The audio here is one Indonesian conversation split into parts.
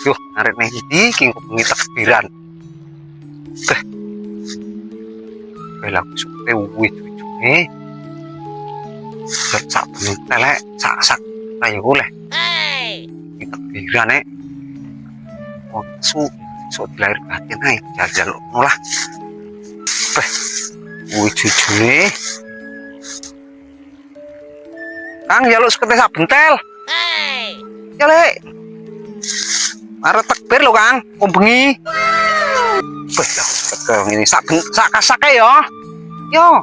Duh, narik nih iki bengi takbiran. Bela suke uwi cucuke. Sak bengi telek sak ayo oleh. Iki takbiran wong su dilahir batin ae jajal ngolah. Uwi cucune. Kang jaluk sekete sak bentel. Ya lek. Arep takbir lho Kang, wong bengi. Jaluk ini sak kasake ya. Yo.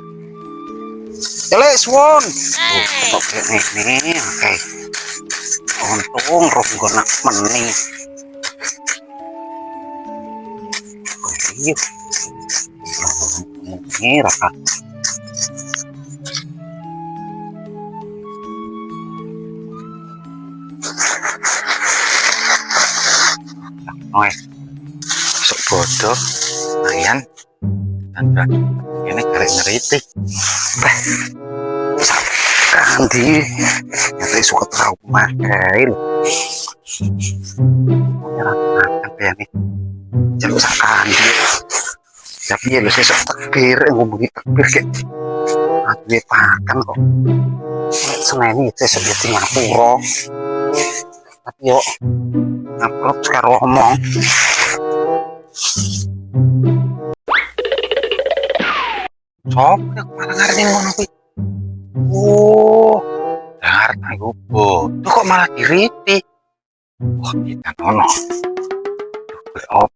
Ya lek suwun. Oke ini, oke. Untung roh nggon nak meni. Iya. Ini rakat. Oke, sok bodoh, lumayan, dan ini karek ngeriti, kandi, nanti suka trauma kain, menyerahkan kayak nih, jangan usahakan, tapi ya biasanya sok takbir, ngomongin takbir kayak, nanti pakan kok, seneni saya sedia Singapura, tapi yuk. Upload sekarang ngomong sopo yang malah ngarep ngono kuwi. Oh dengar aku bodoh kok malah diriti. Wah kita nono op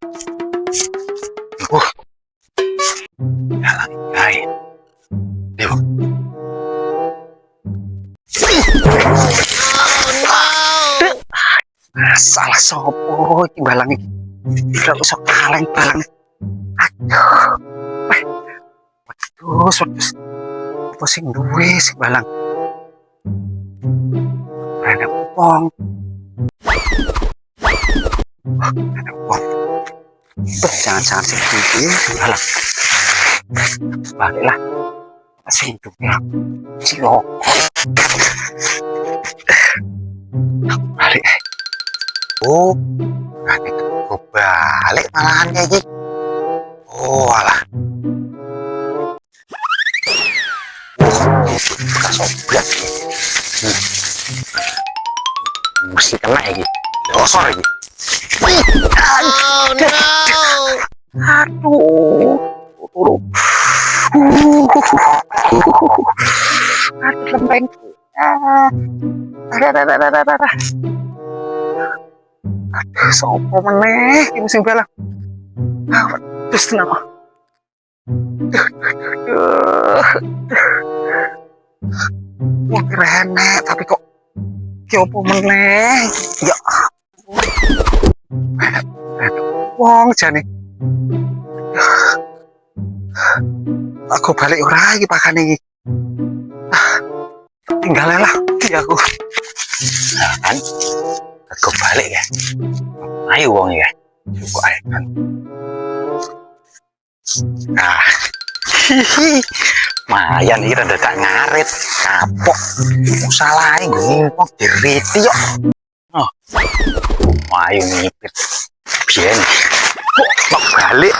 jalan guys dewa. Salah sopo iki balang iki. Tidak usah kaleng balang. Aduh. Waduh. Apa sing duwe sing balang? Ada kupong. Ada kupong. Jangan sing duwe balang. Baliklah. Sing duwe. Cilok. Balik. Oh, nanti aku balik malahan kayak gitu. Oh, alah. Bekas obat. Mesti kena ya gitu. Dosor lagi. Oh, no. Aduh. Aduh, lembeng. Ada. Aduh, sopo meneh iki musim balang. Terus kenapa? Wah, keren tapi kok ki opo meneh? Ya. Wong jane. Aku balik ora iki pakane iki. Tinggal lah iki aku. Nah, kan aku balik ya. Ayo wong ya. Cukup ayo kan. Nah. Mayan iki rada tak ngarit, kapok. Salah gue ngimpok diriti yo. Oh. Ayo ngipit. Biyen. Kok balik